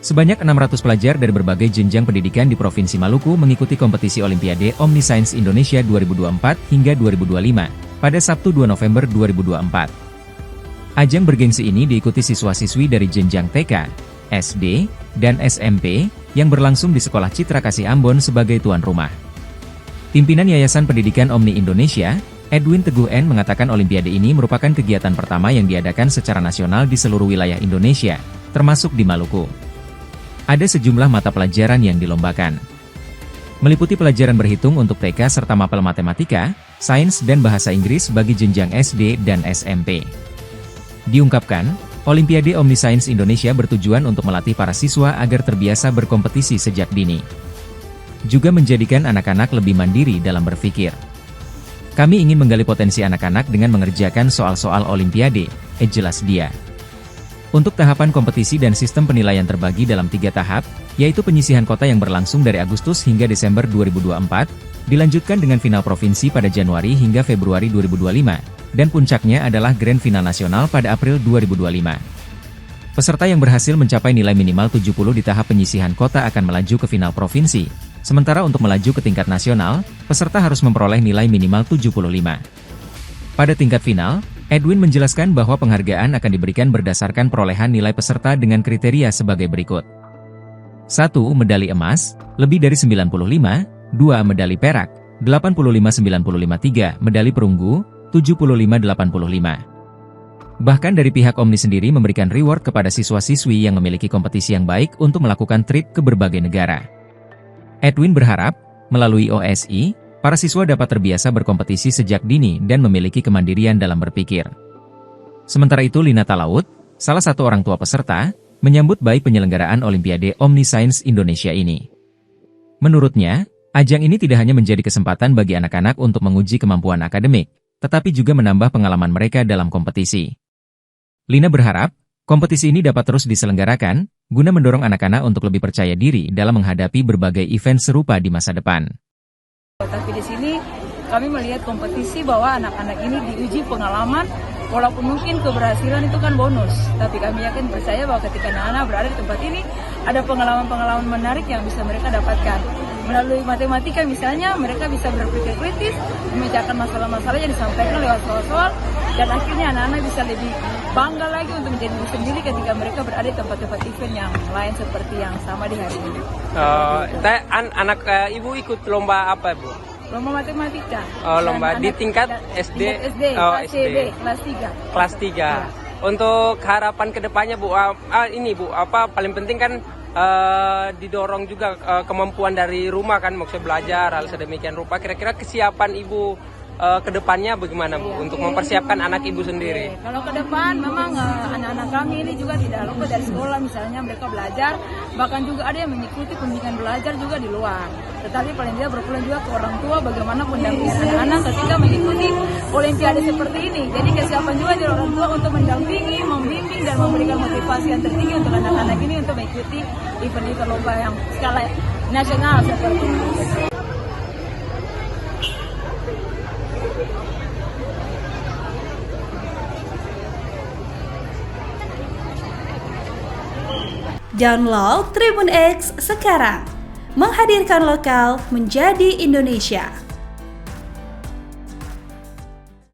Sebanyak 600 pelajar dari berbagai jenjang pendidikan di Provinsi Maluku mengikuti kompetisi Olimpiade OmniScience Indonesia 2024 hingga 2025 pada Sabtu 2 November 2024. Ajang bergengsi ini diikuti siswa-siswi dari jenjang TK, SD, dan SMP yang berlangsung di Sekolah Citra Kasih Ambon sebagai tuan rumah. Pimpinan Yayasan Pendidikan Omni Indonesia, Edwin Teguh N mengatakan Olimpiade ini merupakan kegiatan pertama yang diadakan secara nasional di seluruh wilayah Indonesia, termasuk di Maluku. Ada sejumlah mata pelajaran yang dilombakan. Meliputi pelajaran berhitung untuk TK serta mapel matematika, sains dan bahasa Inggris bagi jenjang SD dan SMP. Diungkapkan, Olimpiade OmniScience Indonesia bertujuan untuk melatih para siswa agar terbiasa berkompetisi sejak dini. Juga menjadikan anak-anak lebih mandiri dalam berpikir. Kami ingin menggali potensi anak-anak dengan mengerjakan soal-soal Olimpiade, jelas dia. Untuk tahapan kompetisi dan sistem penilaian terbagi dalam 3 tahap, yaitu penyisihan kota yang berlangsung dari Agustus hingga Desember 2024, dilanjutkan dengan final provinsi pada Januari hingga Februari 2025, dan puncaknya adalah Grand Final Nasional pada April 2025. Peserta yang berhasil mencapai nilai minimal 70 di tahap penyisihan kota akan melaju ke final provinsi, sementara untuk melaju ke tingkat nasional, peserta harus memperoleh nilai minimal 75. Pada tingkat final, Edwin menjelaskan bahwa penghargaan akan diberikan berdasarkan perolehan nilai peserta dengan kriteria sebagai berikut. 1. Medali emas, lebih dari 95, 2. Medali perak, 85-95 3. Medali perunggu, 75-85. Bahkan dari pihak Omni sendiri memberikan reward kepada siswa-siswi yang memiliki kompetisi yang baik untuk melakukan trip ke berbagai negara. Edwin berharap, melalui OSI, para siswa dapat terbiasa berkompetisi sejak dini dan memiliki kemandirian dalam berpikir. Sementara itu Lina Talaut, salah satu orang tua peserta, menyambut baik penyelenggaraan Olimpiade OmniScience Indonesia ini. Menurutnya, ajang ini tidak hanya menjadi kesempatan bagi anak-anak untuk menguji kemampuan akademik, tetapi juga menambah pengalaman mereka dalam kompetisi. Lina berharap, kompetisi ini dapat terus diselenggarakan, guna mendorong anak-anak untuk lebih percaya diri dalam menghadapi berbagai event serupa di masa depan. Tapi di sini kami melihat kompetisi bahwa anak-anak ini diuji pengalaman, walaupun mungkin keberhasilan itu kan bonus. Tapi kami yakin percaya bahwa ketika anak-anak berada di tempat ini, ada pengalaman-pengalaman menarik yang bisa mereka dapatkan. Melalui matematika misalnya, mereka bisa berpikir kritis, memecahkan masalah-masalah yang disampaikan lewat soal-soal, dan akhirnya anak-anak bisa lebih bangga lagi untuk menjadi diri sendiri ketika mereka berada di tempat-tempat event yang lain seperti yang sama di hari ini. Anak ibu ikut lomba apa, Bu? Lomba matematika. Lomba di tingkat SD? SD, SD, kelas 3. Kelas 3. Ya. Untuk harapan kedepannya, Bu, ini Bu, apa paling penting kan didorong juga kemampuan dari rumah kan, maksudnya belajar hal sedemikian rupa. Kira-kira kesiapan Ibu kedepannya bagaimana, Bu, untuk mempersiapkan anak Ibu sendiri? Kalau ke depan memang anak-anak kami ini juga tidak lupa dari sekolah, misalnya mereka belajar, bahkan juga ada yang mengikuti pendidikan belajar juga di luar. Tetapi paling tidak berpulang juga ke orang tua bagaimana pendampingan anak-anak ketika mengikuti Olimpiade seperti ini. Jadi kesiapan juga dari orang tua untuk mendampingi, membimbing, dan memberikan motivasi yang tertinggi untuk anak-anak ini untuk mengikuti event-event lomba yang skala nasional seperti ini. Download Tribun X sekarang, menghadirkan lokal menjadi Indonesia.